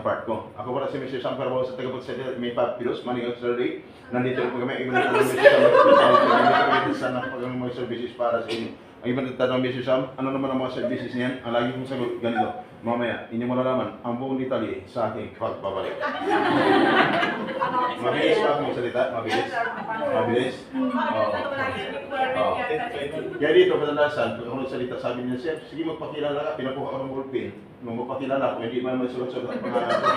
ng part ko. Ako pala si Mr. Sam Carbo sa tagapagsalita may Pilos, Manigang Salary. Nandito po kami, ibang tanong Mr. Sam, nandito kami sa napakagang mga services para sa inyo. Ang ibang tanong Mr. Sam, ano naman ang mga services niyan? Ang lagi kong sagot, ganito. Mamaya, inyo malalaman ang buong detalye sa aking pagbabalik. Mabilis pa akong salita? Mabilis? Mabilis? Oo. Kaya dito, kadalasan, pag ako nagsalita, sabi niya, Sir, sige magpakilala ka, pinakuha ko ng ballpen. Nung magpakilala ko, hindi man may sulat-sulat ang pangalan ko.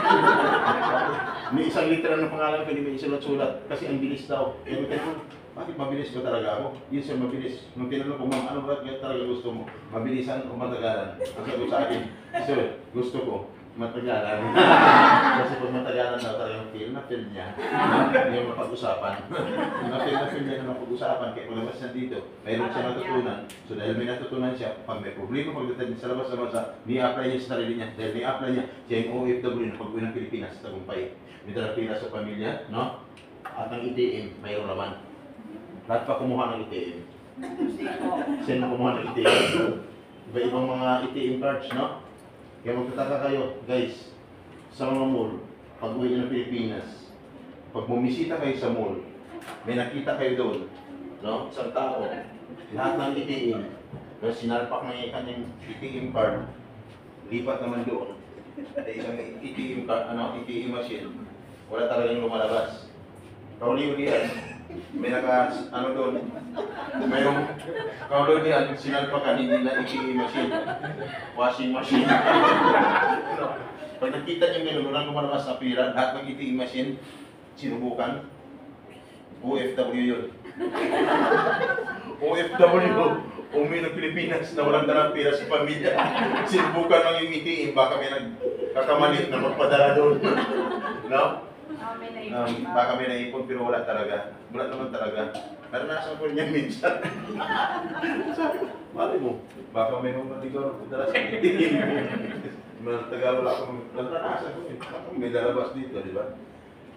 May isang literal ng pangalan ko, hindi may sulat-sulat. Kasi ang bilis daw. Bakit mabilis ba talaga ako? Yes sir, mabilis. Nung tinanong ko, ma'am, ano ba talaga gusto mo? Mabilisan o matagalan? Ang sagot sa akin, sir, gusto ko matagalan. Kasi pag matagalan daw talagang feel niya. Yung mapag-usapan. Na-feel niya na mapag-usapan. Kaya kung labas na dito, mayroon siya natutunan. So dahil may natutunan siya, pag may problema pagdating sa labas na bansa, ni-apply niya sa sarili niya. Dahil ni-apply niya, siya yung OFW na pag-uwi ng Pilipinas sa Tagumpay. May dala sa pamilya, no? At ang ITM, mayroon naman. Lahat pa kumuha ng ITM. Sino kumuha ng ITM? Iba-ibang mga ITM cards, no? Kaya magtataka kayo, guys, sa mga mall, pag uwi ng Pilipinas, pag bumisita kayo sa mall, may nakita kayo doon, no? Isang tao, lahat ng ITM, pero sinalpak ng kanyang ITM card, lipat naman doon. At isang ITM card, ITM machine, wala talagang lumalabas. Kauli-ulian, may doon, mayroong kauli-ulian, sinalpakan, hindi na ITM machine, washing machine. Pag nakita niyo gano'n, walang lumalabas na pira, lahat ng ITM machine, sinubukan, OFW yun. OFW, umuwi ng Pilipinas na walang dalang pira sa pamilya. Sinubukan lang yung ITM, baka may nagkakamalit na magpadala doon. No? Baka may naipon pero wala talaga. Wala naman talaga. Naranasan ko niya minsan. Sabi ko, mali mo, baka may mga tigaw dala sa ITM. Tagal wala akong naranasan ko. Baka may lalabas dito, di ba?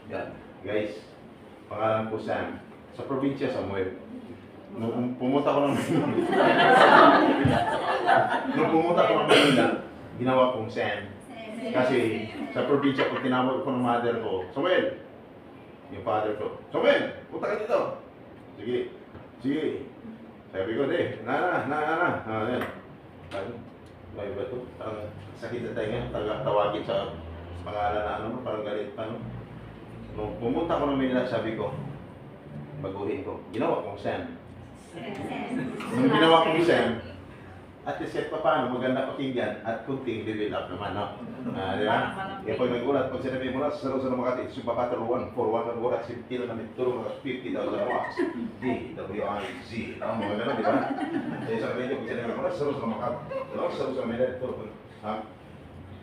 Yan. Guys, pangalan ko Sam. Sa probinsya, Samuel. Nung pumunta ko ng Manila, ginawa kong Sam. Kasi sa probinsya, kung tinawag ko ng mother ko, Samuel, yung father ko, Samuel, punta ka dito. Sige. Sabi ko, na. Yan. Ano ba ito? Parang sakit na tayo nga, tawagin sa pangalan na parang galit pa. Nung pumunta ko ng Manila, sabi ko, baguhin ko. Ginawa kong Sam. Nung ginawa kong Sam, at least pa paano, maganda pakinggan at kunting develop naman, no? Di ba? Kaya pag nagulat, pag sinabi mo na sa Rosa ng Makati, si Papatuluan, 4-1 ng oras, 50 na namin, tulong na 50,000 watts. D-W-I-Z. Ang mga gano'n, di ba? Sa isang radio, pag sinabi mo na sa Rosa ng Makati, sa Rosa ng Makati,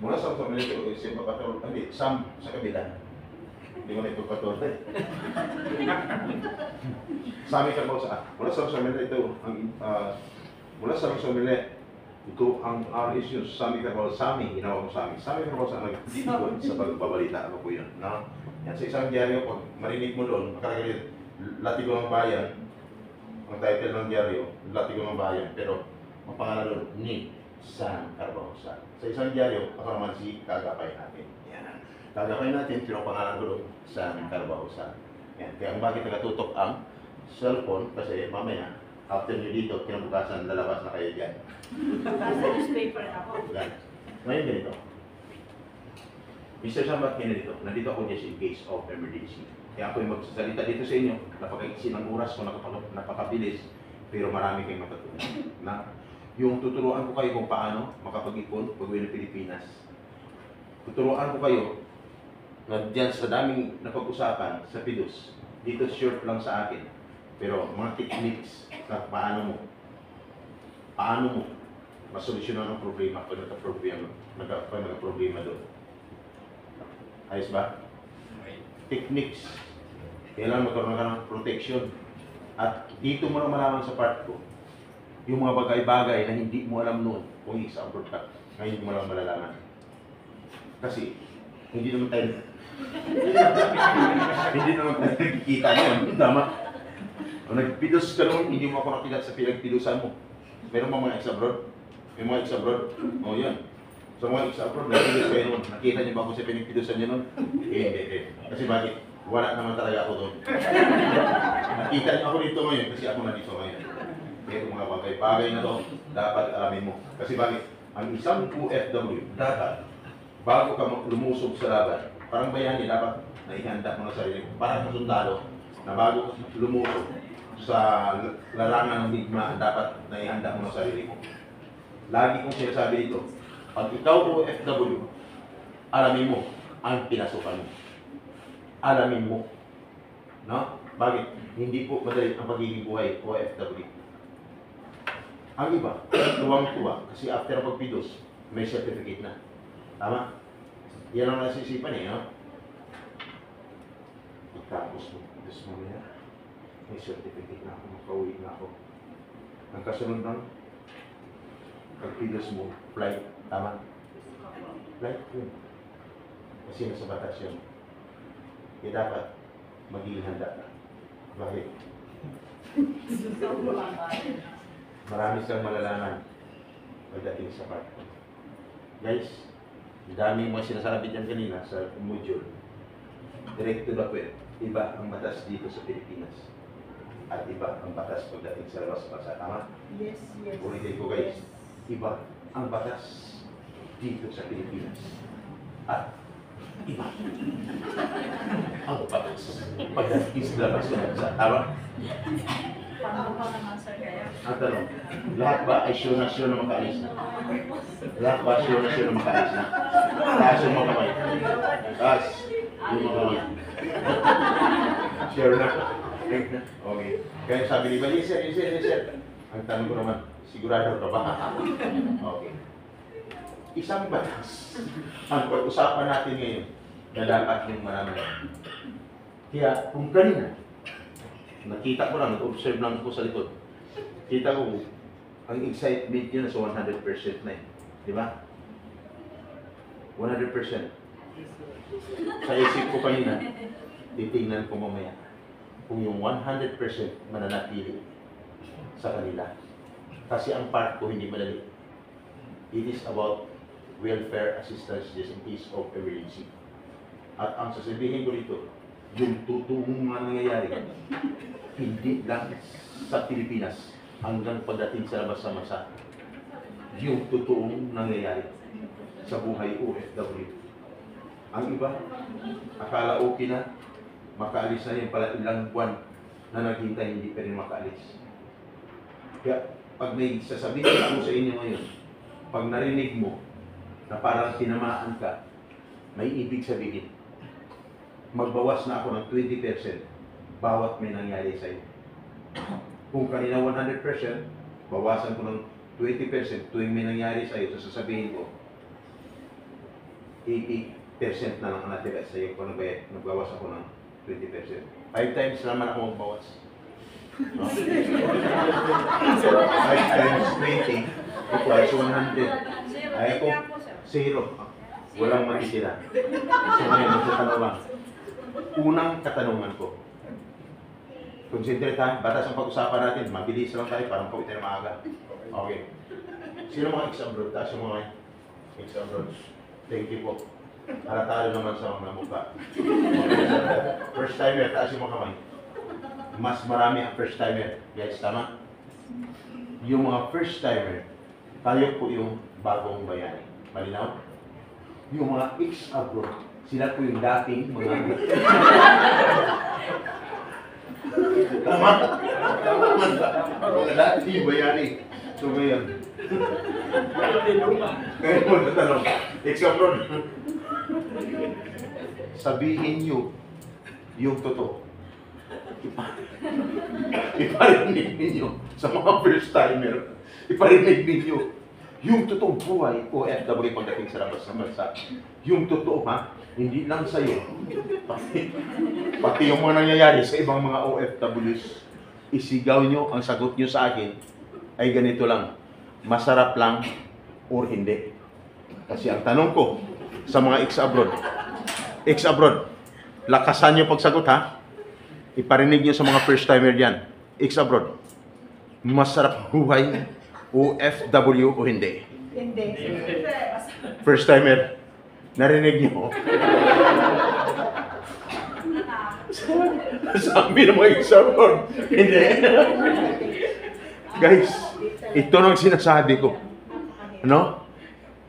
mula sa Rosa ng Makati, si Papatuluan, hindi, Sam sa kabila. Hindi mo na ito patuloy. Sami ka po sa, mula sa Rosa ng Makati, ito, mula sa Rosa ng Makati, ito ang issue sa Sami Carbao, ginawa ko Sami Carbao sa nag-dito sa pagbabalita, ano po yun, no? Yan sa isang dyaryo, pag marinig mo doon, makalagay Latigo ng Bayan, ang title ng dyaryo, Latigo ng Bayan, pero ang pangalan doon, ni Sam Carbao. Sa isang dyaryo, ako naman si Kagapay natin. Yan. Kagapay natin, pero ang pangalan doon, Sam Carbao. Yan. Kaya bakit nagatutok ang cellphone, kasi mamaya, after nyo dito, kinabukasan, lalabas na kayo dyan. Nasa newspaper ako. Ngayon ganito. Mr. Sam, ba't ganito? Nandito ako just in case of emergency. Kaya ako yung magsasalita dito sa inyo, napakaisin ng oras ko, napakabilis, pero marami kayong matutunan. Na, yung tuturuan ko kayo kung paano makapag-ipon pag-uwi ng Pilipinas. Tuturuan ko kayo na dyan sa daming napag-usapan sa Pilos, dito short lang sa akin. Pero mga techniques na paano mo masolusyonan ang problema pag nagka-problema doon. Ayos ba? Techniques. Kailangan magkaroon ka ng protection. At dito mo na malaman sa part ko, yung mga bagay-bagay na hindi mo alam noon kung isa abroad ka, ngayon mo lang malalaman. Kasi, hindi naman tayo nakikita yun. Tama. Kung nagpidos ka noon, hindi mo ako nakita sa pinagpidosan mo. Meron mga ex-abroad? May mga ex-abroad? O yan. Sa mga example, nakikinig kayo nun. Nakita niyo ba ako sa pinagpidusan niyo nun? Hindi. Kasi bakit? Wala naman talaga ako doon. Nakita niyo ako dito ngayon kasi ako nandito ngayon. Kaya itong mga bagay-bagay na to, dapat alamin mo. Kasi bakit? Ang isang OFW, dapat, bago ka lumusog sa laban, parang bayani, dapat naihanda mo na sarili mo. Parang sundalo, na bago ka lumusog sa larangan ng digmaan, dapat naihanda mo na sarili mo. Lagi kong sinasabi dito, pag ikaw OFW, alamin mo ang pinasukan mo. Alamin mo. No? Bakit? Hindi po madali ang pagiging buhay OFW. Ang iba, tuwang-tuwa kasi after pagpidos, may certificate na. Tama? Yan ang nasisipan eh, no? Tapos mo, pidos mo niya, may certificate na ako, makauwi na ako. Ang kasunod ng pagpidos mo, flight. Tama? Flight yun. Kasi nasa batas yun. Kaya dapat maging handa ka. Bakit? Marami kang malalaman pagdating sa part. Guys, dami mo sinasabi dyan kanina sa module. Direct to the point. Iba ang batas dito sa Pilipinas. At iba ang batas pagdating sa labas bansa. Tama? Yes. Ulitin ko guys. Iba ang batas dito sa Pilipinas. At iba ang batas pagdating sa labas bansa. Tama? Paano pa naman sir kaya? Ang tanong, lahat ba ay sure na makaalis na? Lahat ba sure na makaalis na? Taas yung mga kamay. Taas yung mga kamay. Sure na. Okay. Kaya sabi ni Bali, sir. Ang tanong ko naman, sigurado ka ba? Okay. Isang batas ang pag-usapan natin ngayon na dapat yung malaman. Kaya kung kanina, nakita ko lang, nag-observe lang ako sa likod. Kita ko, ang excitement nyo na sa 100% na Di ba? 100%. Sa isip ko kanina, titingnan ko mamaya kung yung 100% mananatili sa kanila. Kasi ang part ko hindi madali. It is about welfare assistance just in case of emergency. At ang sasabihin ko dito, yung totoong mga nangyayari, hindi lang sa Pilipinas hanggang pagdating sa labas sa bansa. Yung totoong nangyayari sa buhay OFW. Ang iba, akala okay na, makaalis na yun pala ilang buwan na naghintay, hindi pa rin makaalis. Kaya pag may sasabihin ako sa inyo ngayon, pag narinig mo na parang tinamaan ka, may ibig sabihin, magbawas na ako ng 20% bawat may nangyari sa iyo. Kung kanina 100%, bawasan ko ng 20% tuwing may nangyari sa iyo, so sasabihin ko, 80% na lang ang natira sa iyo kung nagbawas ako ng 20%. 5 times naman ako magbawas. No? 5 times 20 equals 100. Ay ko, 0. Walang matitira. So ngayon, magtatanong. Unang katanungan ko. Concentrate ha, batas ang pag-usapan natin. Mabilis lang tayo, parang pawit tayo maaga. Okay. Sino mga ex-abroad? Taas yung mga ex-abroad. Thank you po. Halatalo naman sa mga mukha. First timer, taas yung mga kamay. Mas marami ang first timer. Guys, tama? Yung mga first timer, tayo po yung bagong bayani. Malinaw? Yung mga ex-abroad, sila po yung dating mga... Tama? Mga dating bayani. So ngayon. Ngayon mo natanong, ex-abroad. Sabihin nyo yung totoo. Iparinig ninyo sa mga first timer. Iparinig ninyo yung totoong buhay OFW pagdating sa labas ng bansa. Yung totoo ha, hindi lang sa'yo. Pati yung mga nangyayari sa ibang mga OFWs, isigaw nyo, ang sagot nyo sa akin ay ganito lang, masarap lang or hindi. Kasi ang tanong ko sa mga ex-abroad, lakasan nyo pagsagot ha. Iparinig nyo sa mga first timer dyan, ex-abroad, masarap buhay OFW o hindi? Hindi. First timer. Narinig niyo? Sabi ng mga example. Hindi. Guys, ito ang sinasabi ko. Ano?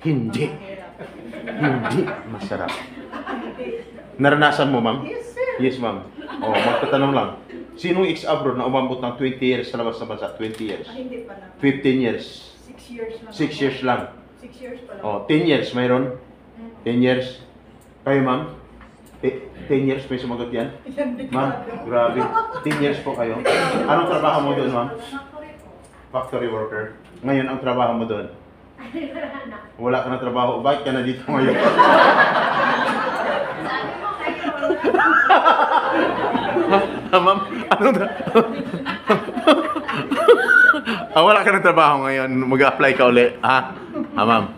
Hindi. Hindi masarap. Naranasan mo, ma'am? Yes, sir. Yes, ma'am. Oh, magtatanong lang. Sinong ex-abroad na umabot ng 20 years sa labas ng bansa? 20 years. Hindi pa lang. 15 years. 6 years lang. 6 years lang. 6 years pa lang. Oh, 10 years mayroon? 10 years? Kayo, ma'am? 10 years may sumagot yan? Ma'am, grabe. 10 years po kayo. Anong trabaho mo doon, ma'am? Factory worker. Ngayon, ang trabaho mo doon? Wala ka na trabaho. Bakit ka na dito ngayon? Ma'am, anong wala ka na trabaho ngayon. Mag-apply ka uli. Ha? Ma'am.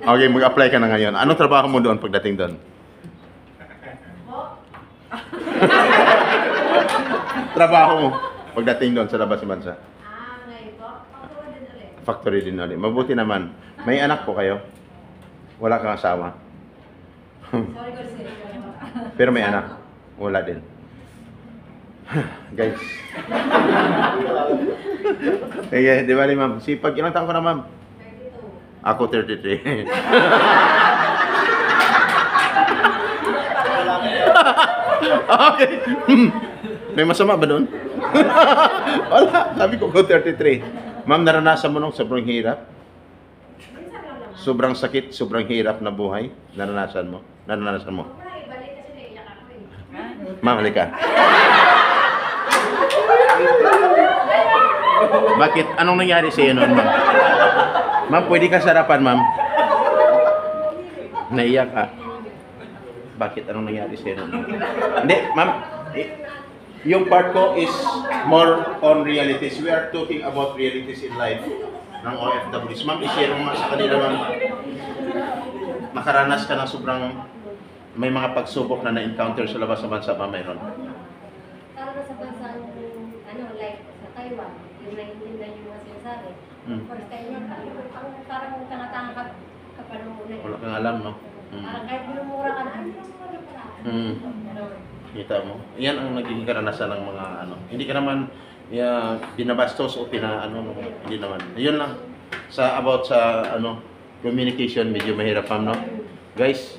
Okay, mag-apply ka na ngayon. Anong trabaho mo doon pagdating doon? Trabaho mo pagdating doon sa labas ng bansa? Factory din ulit. Mabuti naman. May anak po kayo? Wala kang asawa? Pero may anak? Wala din. Guys. Di ba ma'am? Sipag, ilang taon ko na, ma'am? 32. Ako 33. Okay. May masama ba doon? Wala. Sabi ko 33. Ma'am, naranasan mo nung sobrang hirap? Sobrang sakit, sobrang hirap na buhay? Naranasan mo? Naranasan mo? Ma'am, halika. Bakit? Anong nangyari sa iyo noon, ma'am? Ma'am, pwede ka sarapan, ma'am? Naiyak ka? Bakit? Anong nangyari sa iyo noon? Hindi, ma'am. Yung part ko is more on realities. We are talking about realities in life ng OFWs. Ma'am, i-share mo sa kanila, ma'am. Nakaranas ka ng sobrang may mga pagsubok na na-encounter sa labas ng bansa, ma'am, mayroon? Para sa bansa, like sa Taiwan, yung naiintindihan yung mga sinasabi. First time yun, parang tangatanga ka pa nung una. Wala kang alam, no? Parang kahit minumura ka na, ay, minumura pala. Kita mo? Yan ang naging karanasan ng mga ano. Hindi ka naman binabastos o hindi naman. Yun lang. About sa communication, medyo mahirap, ma'am, no? Guys,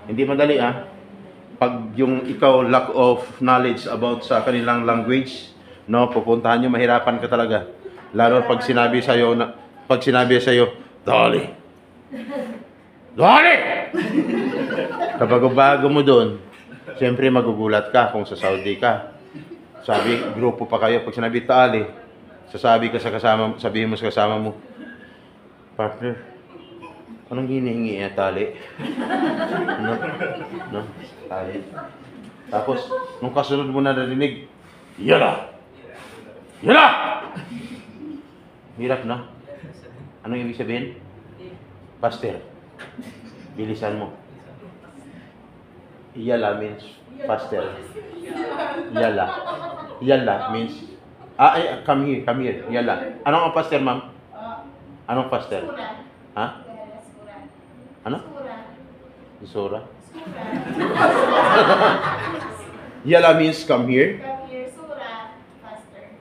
hindi madali, ha? Pag yung ikaw lack of knowledge about sa kanilang language, no, pupuntahan nyo, mahirapan ka talaga. Lalo pag sinabi sa iyo dali. Dali! Kapag bago mo doon, siyempre magugulat ka kung sa Saudi ka. Sabi, grupo pa kayo, pag sinabi tali, sabihin mo sa kasama mo, partner, anong hinihingi niya tali? No? Tali. Tapos, nung kasunod mo na narinig, yala! Yala! Hirap na. Anong ibig sabihin? Pastor, bilisan mo. Yala means pastor. Yala. Yala means come here. Yala. Anong ang pastor, ma'am? Anong pastor? Ha? Ano? Isura. Yala means come here.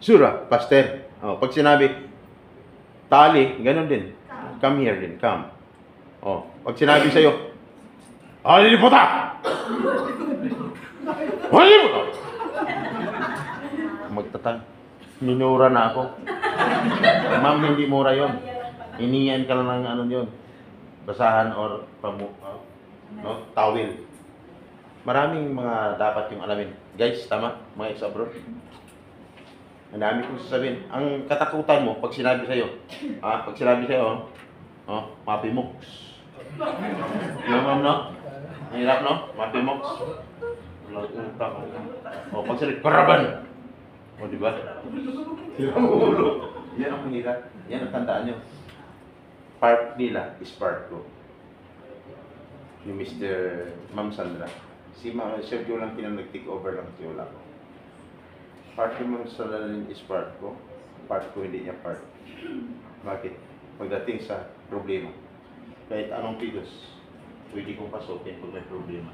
Sura, pastor. Oh, pag sinabi tali, ganun din. Come here din, come. Oh, pag sinabi sa iyo, aliliputa! Aliliputa! Magtatag. Minura na ako. Ma'am, hindi mura yon. Iniyan ka lang ng yun. Basahan or towel. Maraming mga dapat yung alamin. Guys, tama? Mga ex-abroad. Ang dami kong sasabihin. Ang katakutan mo, pag sinabi sa'yo, Mapi Mox. Yung ma'am, no? Ang hirap, no? Mapi Mox. Pag sinabi, Karaban! O, diba? Silang ulo. Yan ang hirap. Yan ang tandaan nyo. Part nila is part ko. Ni Mr. Ma'am Sandra. Si Sir Joe lang nag-take over lang si Ola ko. Part ni Ma'am Sandra is part ko. Part ko, hindi niya part. Bakit? pagdating sa problema. Kahit anong pilos, pwede kong pasukin pag may problema.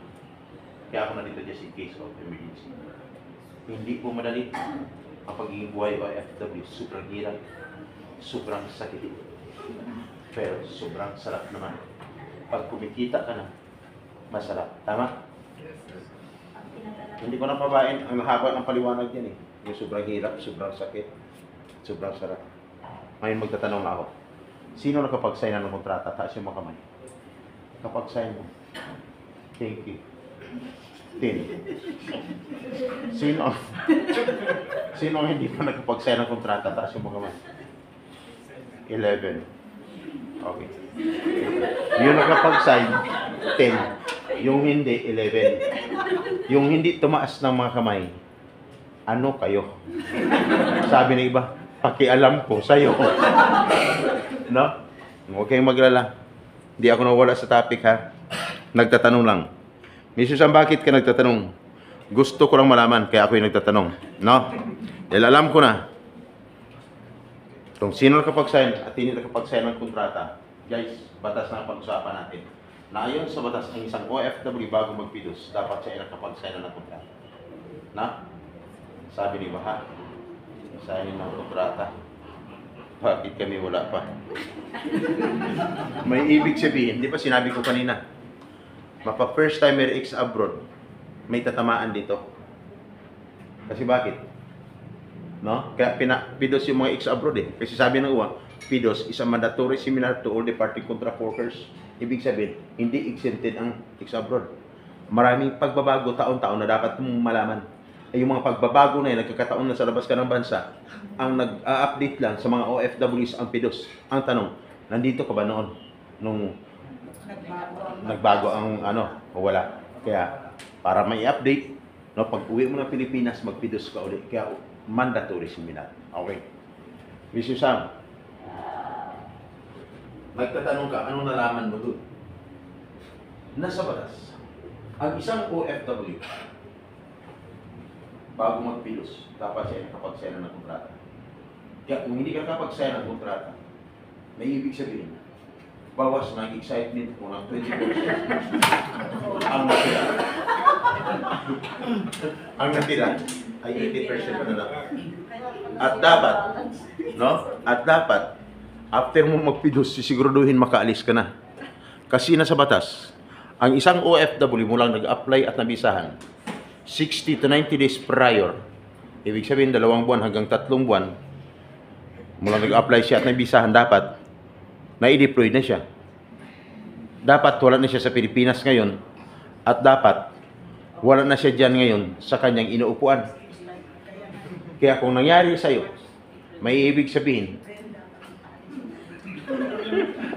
Kaya ako nandito just in case of emergency. Hindi po madali ang pagiging buhay o FW. Sobrang hirap, sobrang sakit. Pero sobrang sarap naman. Pag kumikita ka na, masarap. Tama? Hindi ko na pabain ang haba ng paliwanag yan eh. Yung sobrang hirap, sobrang sakit, sobrang sarap. Ngayon magtatanong na ako. Sino nakapag-sign ng kontrata? Taas yung mga kamay. Kapag-sign mo. Thank you. 10. Sino ang hindi pa nakapag-sign ng kontrata? Taas yung mga kamay. 11. Okay. Yung nakapag-sign, 10. Yung hindi, 11. Yung hindi tumaas ng mga kamay, ano kayo? Sabi ng iba, pakialam ko sa'yo. No? Huwag kayong maglala. Hindi ako nawala sa topic ha. Nagtatanong lang. Mrs. Sam, bakit ka nagtatanong? Gusto ko lang malaman, kaya ako yung nagtatanong. No? Dahil alam ko na, kung sino nakapag-sign at hindi nakapag-sign ng kontrata, guys, batas na pag-usapan natin. Na ayon sa batas ng isang OFW bago magpidos, dapat siya ay nakapag-sign ng kontrata. Na? Sabi ni Baha, sign ng kontrata. Bakit kami wala pa? May ibig sabihin, di ba sinabi ko kanina, mapa first timer ex abroad, may tatamaan dito. Kasi bakit? No? Kaya pidos yung mga ex abroad eh. Kasi sabi ng uwa, pidos is a mandatory seminar to all departing contract workers. Ibig sabihin, hindi exempted ang ex abroad. Maraming pagbabago taon-taon na dapat mong malaman. Ay yung mga pagbabago na yun, nagkakataon na sa labas ka ng bansa, ang nag-update lang sa mga OFWs ang pidos. Ang tanong, nandito ka ba noon? Nung nagbago ang ano, o wala. Kaya, para may update, no, pag uwi mo ng Pilipinas, magpidos ka ulit. Kaya, mandatory seminar. Okay. Mrs. Sam, nagtatanong ka, anong nalaman mo doon? Nasa batas, ang isang OFW, bago magpilos, dapat siya nakapag-sign ng kontrata. Kaya kung hindi ka nakapag-sign ng kontrata, may ibig sabihin, bawas ng excitement mo ng 20%. Ang natira. Ang natira ay 80% na lang. At dapat, no? At dapat, after mo magpidos, sisiguraduhin makaalis ka na. Kasi nasa batas, ang isang OFW mo lang nag-apply at nabisahan, 60 to 90 days prior. Ibig sabihin, 2 buwan hanggang 3 buwan, mula nag-apply siya at nabisahan, dapat, na-i-deploy na siya. Dapat, wala na siya sa Pilipinas ngayon. At dapat, wala na siya dyan ngayon sa kanyang inuupuan. Kaya kung nangyari sa'yo, may ibig sabihin,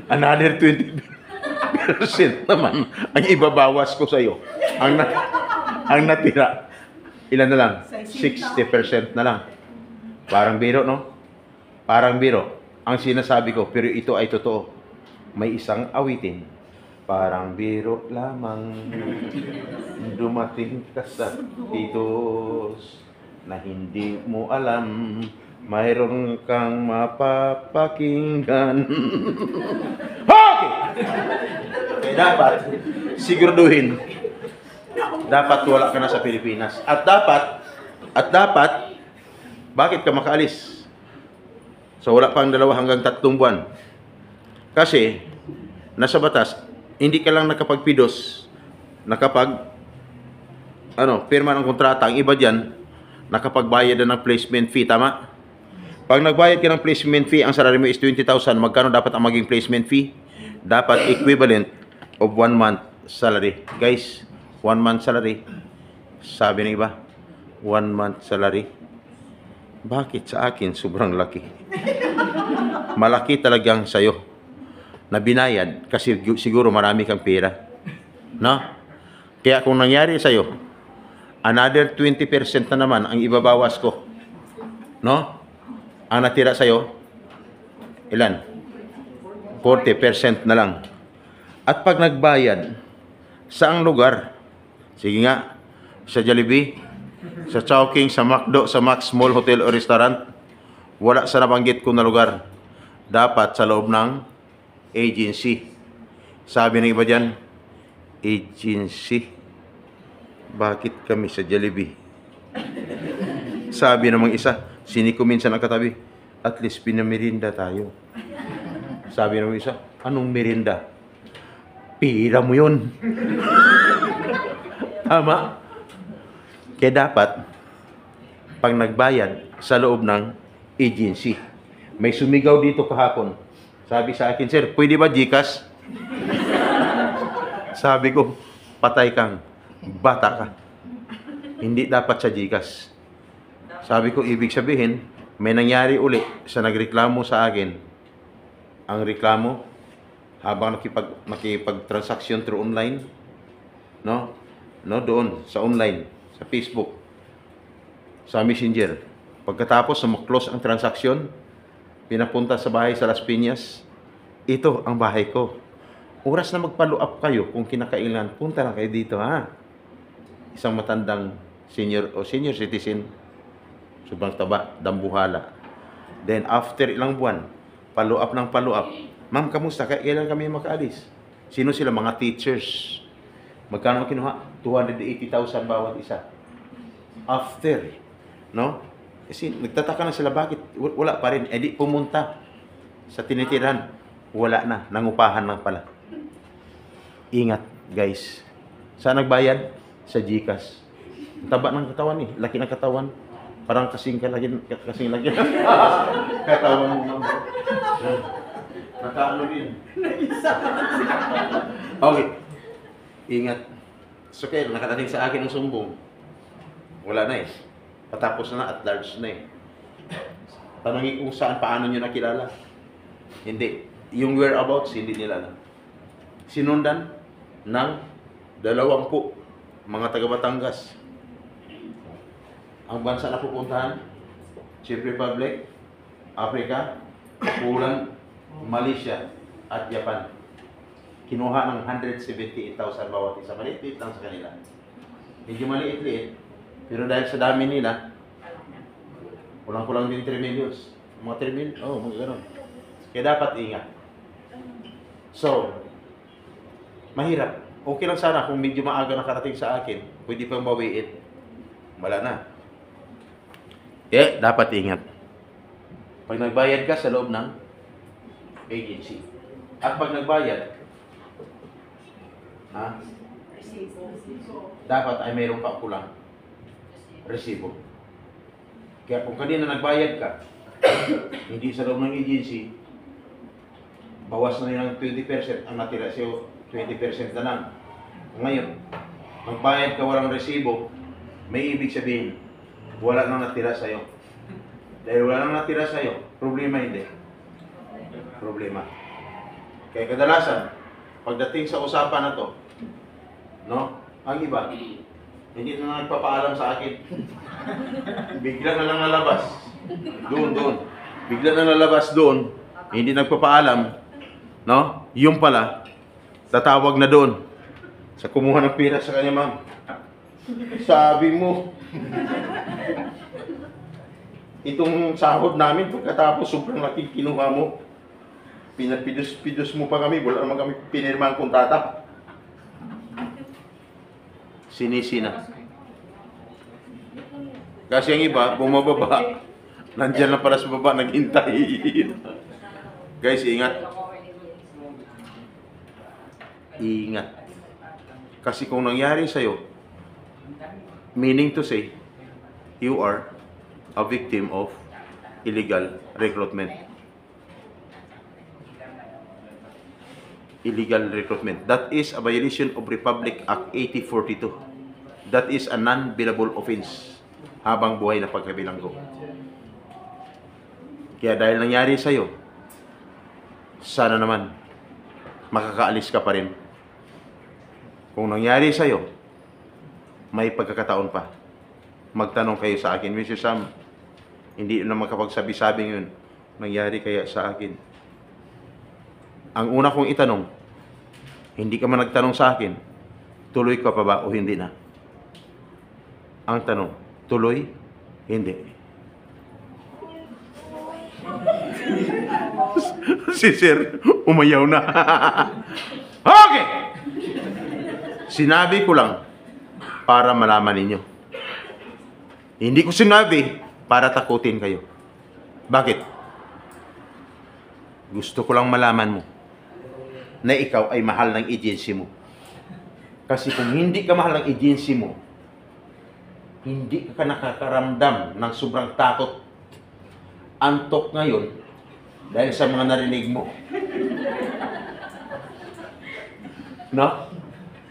another 20% naman ang ibabawas ko sa'yo. Ang natira, ilan na lang? 60% na lang. Parang biro, no? Parang biro. Ang sinasabi ko, pero ito ay totoo. May isang awitin. Parang biro lamang. Dumating ka sa titos na hindi mo alam. Mayroon kang mapapakinggan. Okay! Eh, dapat, siguraduhin, dapat wala ka na sa Pilipinas. At dapat, bakit ka makaalis? So wala pang 2 hanggang 3 buwan. Kasi, nasa batas, hindi ka lang nakapagpidos, pirma ng kontrata. Ang iba dyan, nakapagbayad na ng placement fee, tama? Pag nagbayad ka ng placement fee, ang salary mo is 20,000, magkano dapat ang maging placement fee? Dapat equivalent of 1 month salary. Guys, 1 month salary. Sabi ng iba, 1 month salary. Bakit sa akin sobrang laki? Malaki talagang sa'yo na binayad kasi siguro marami kang pera. No? Kaya kung nangyari sa'yo, another 20% na naman ang ibabawas ko. No? Ang natira sa'yo, ilan? 40% na lang. At pag nagbayad, saang lugar? Sige nga, sa Jollibee, sa Chowking, sa McDo, sa Max Mall Hotel o Restaurant, wala sa nabanggit ko na lugar. dapat sa loob ng agency. Sabi ng iba dyan, agency. Bakit kami sa Jollibee? Sabi namang isa, siniko minsan ang katabi, at least pinamirinda tayo. Sabi namang isa, anong merinda? Pira mo yun. Tama. Kaya dapat, pag nagbayad sa loob ng agency, may sumigaw dito kahapon. Sabi sa akin, sir, pwede ba GCash? Sabi ko, patay kang bata ka. Hindi dapat sa GCash. Sabi ko, ibig sabihin, may nangyari uli sa nagreklamo sa akin. Ang reklamo, habang nakipag-transaction through online, no, doon, sa online, sa Facebook, sa Messenger. Pagkatapos na close ang transaction, pinapunta sa bahay sa Las Piñas, ito ang bahay ko. Oras na mag-follow up kayo kung kinakailangan, punta lang kayo dito, ha? Isang matandang senior citizen, sobrang taba, dambuhala. Then after ilang buwan, follow up ng follow up. Ma'am, kamusta? Kailan kami makaalis? Sino sila? Mga teachers. Magkano kinuha? 280,000 bawat isa. After, no? Kasi nagtataka na sila, bakit wala pa rin? Eh di pumunta sa tinitirahan. Wala na, nangupahan lang pala. Ingat, guys. Saan nagbayad? Sa GCash. Taba ng katawan eh. Laki ng katawan. Parang kasing laki. Katawan mo naman. Nakaano din. Okay. Ingat. So, kaya nakadating sa akin ang sumbong. Wala na eh. Patapos na at large na eh. Tanongin kung saan, paano nyo nakilala. Hindi. Yung whereabouts, hindi nila alam. Sinundan ng 20 mga taga Batangas. Ang bansa na pupuntahan, Czech Republic, Africa, Poland, Malaysia, at Japan. Kinuha ng 178,000 bawat isa. Maliit-liit lang sa kanila. Medyo maliit-liit. Pero dahil sa dami nila, kulang-kulang din 3 million. Mga 3 million? Oo, mga gano'n. Kaya dapat ingat. So, mahirap. Okay lang sana kung medyo maaga nakarating sa akin, pwede pang bawiin. Wala na. Dapat ingat. Pag nagbayad ka sa loob ng agency. At pag nagbayad, dapat ay mayroon pa kulang. Resibo. Kaya kung kanina nagbayad ka, hindi sa loob ng agency, bawas na nilang 20%, ang natira sa'yo 20% na lang. Ngayon, magbayad ka walang resibo, may ibig sabihin, wala nang natira sa'yo. Dahil wala nang natira sa'yo, problema hindi. Problema. Kaya kadalasan, pagdating sa usapan na to, no, ang iba, hindi na nagpapaalam sa akin. Bigla na lang nalabas. Doon. Bigla na nalabas doon, hindi nagpapaalam, no? Yung pala, tatawag na doon sa kumuha ng pira sa kanya, ma'am. Sabi mo, itong sahod namin, pagkatapos sobrang laki kinuha mo. Pinapidos mo pa kami, wala naman kami pinirma ang kontrata. Sinisina. Kasi ang iba, bumababa. Nandiyan lang para sa baba, naghintay. Guys, ingat. Ingat. Kasi kung nangyari sa'yo, meaning to say, you are a victim of illegal recruitment. Illegal recruitment. That is a violation of Republic Act 8042. That is a non-billable offense habang buhay na pagkabilanggo. Kaya dahil nangyari sa'yo, sana naman makakaalis ka pa rin. Kung nangyari sa'yo, may pagkakataon pa. Magtanong kayo sa akin, Mr. Sam, hindi na makapagsabi-sabi yun, nangyari kaya sa akin. Ang una kong itanong, hindi ka man nagtanong sa akin, tuloy ka pa ba o hindi na? Ang tanong, tuloy, hindi. Si Sir, umayaw na. Okay! Sinabi ko lang para malaman ninyo. Hindi ko sinabi para takutin kayo. Bakit? Gusto ko lang malaman mo na ikaw ay mahal ng agency mo. Kasi kung hindi ka mahal ng agency mo, hindi ka nakakaramdam ng sobrang takot, antok ngayon dahil sa mga narinig mo. No?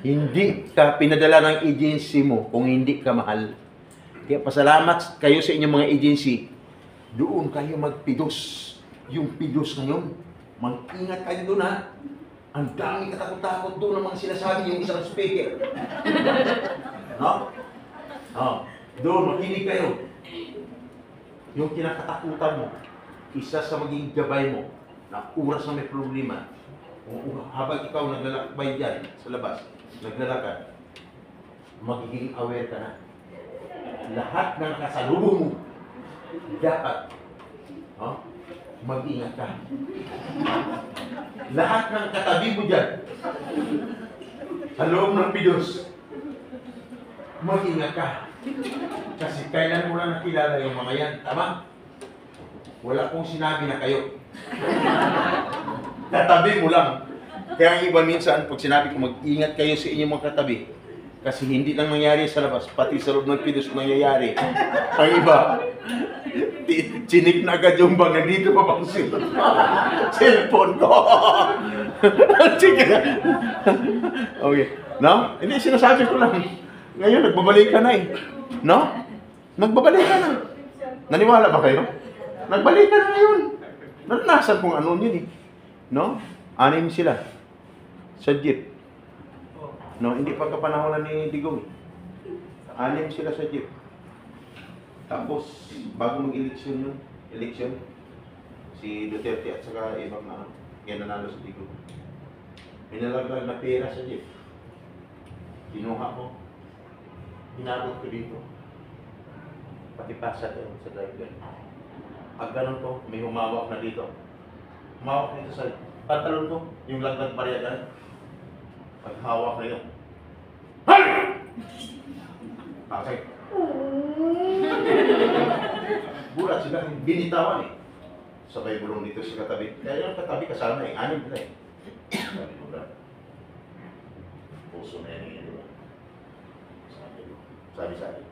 Hindi ka pinadala ng agency mo kung hindi ka mahal. Kaya pasalamat kayo sa inyong mga agency. Doon kayo magpidos. Yung pidos ngayon, mag-ingat kayo doon ha. Ang dami katakot-takot doon ng mga sinasabi yung isang speaker. No? No. Doon, makinig kayo. Yung kinakatakutan mo, isa sa magiging gabay mo na oras na may problema. Habang ikaw naglalakbay dyan sa labas, naglalakad, magiging aware ka na. Lahat ng kasalubong mo, dapat mag-ingat ka. Lahat ng katabi mo dyan, sa loob ng pidos, mag-ingat ka. Kasi kailan mo lang nakilala yung mga yan, tama? Wala pong sinabi na kayo. Katabi mo lang. Kaya ang iba minsan, pag sinabi ko mag-ingat kayo sa inyong mga katabi, kasi hindi lang nangyari sa labas, pati sa loob ng pidos nangyayari. Ang iba, chinik na agad yung bag, nandito pa bang cellphone ko. Sige. Okay. No? Hindi, sinasabi ko lang. Ngayon, nagbabalik ka na eh. No? Nagbabalik ka na. Naniwala ba kayo? Nagbalik ka na ngayon. Naranasan kung ano yun eh. No? 6 sila. Sa jeep. No, hindi pa kapanahonan ni Digong. 6 sila sa jeep. Tapos, bago mag-eleksyon yun, si Duterte at saka ibang yan nanalo sa Digong. Minalaglag na pera sa jeep. Kinuha ko. Hinabot ko dito. Pati pasat yun sa driver. Pag ganun ko, may humawak na dito. Humawak dito sa pantalon ko, yung laglag bariyagan. Paghawak na yun. Okay. Bulat sila, binitawan eh. Sabay bulong dito sa katabi. Kaya yung katabi kasama eh, 6 nila eh. Sabi ko lang. Puso na yan eh. Sabi sa akin,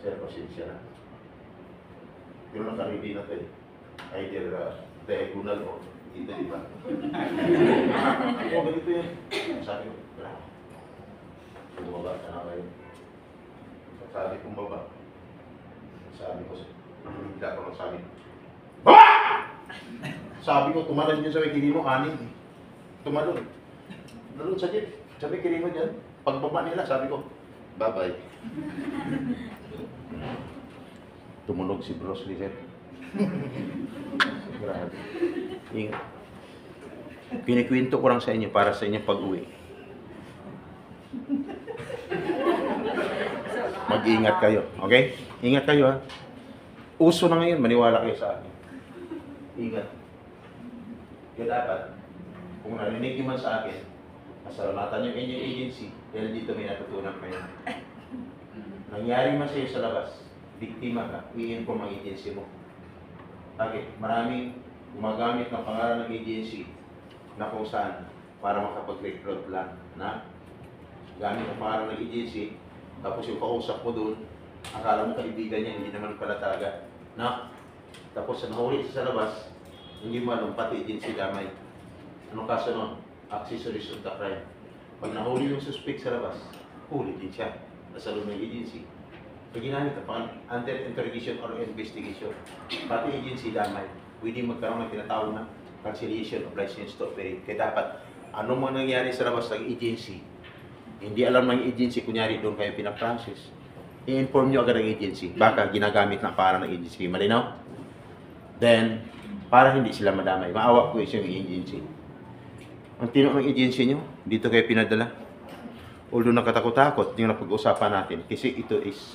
Sir, pasensya na. Yung nakaredy na ito eh. Either diagonal o dito, di ba? O, ganito yun. Sabi ko, wala. Bumaba ka na kayo. Sabi kong baba. Sabi ko, hindi ako nagsabi. Baba! Sabi ko, tumalon dyan sa may kilimo, 6 eh. Tumalon. Nalun sa jeep. Sabi kilimo dyan. Pagbaba nila, sabi ko, bye-bye. Tumunog si Bruce Lee, sir. Grabe. Ingat. Kinikwento ko lang sa inyo para sa inyo pag-uwi. Mag-ingat kayo, okay? Ingat kayo ha. Uso na ngayon, maniwala kayo sa akin. Ingat. Kaya dapat, kung narinig man sa akin, pasalamatan yung inyong agency dahil dito may natutunan kayo. Nangyari man sa'yo sa labas, biktima ka, i-inform ang agency mo. Bakit? Maraming gumagamit ng pangalan ng agency na kung saan para makapag-recruit lang na gamit ang pangalan ng agency, tapos yung kausap mo doon, akala mo kaibigan niya, hindi naman pala talaga. Na? Tapos nahuli siya sa labas, hindi mo alam, pati agency damay. Anong kaso nun? Accessories of the crime. Pag nahuli yung suspect sa labas, huli din siya. Nasa loob ng agency. Pag ginamit ka pang under interrogation or investigation, pati agency damay, pwede magkaroon ng tinatawag na cancellation of license to operate. Kaya dapat, ano man nangyari sa labas ng agency, hindi alam ng agency, kunyari doon kayo pinaprocess, i-inform nyo agad ang agency. Baka ginagamit na para ng agency. Malinaw? Then, para hindi sila madamay, maawa ko yung agency. Ang tino ng agency nyo, dito kayo pinadala. Although nakatakot-takot yung napag-usapan natin, kasi ito is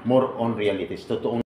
more on realities. Totoong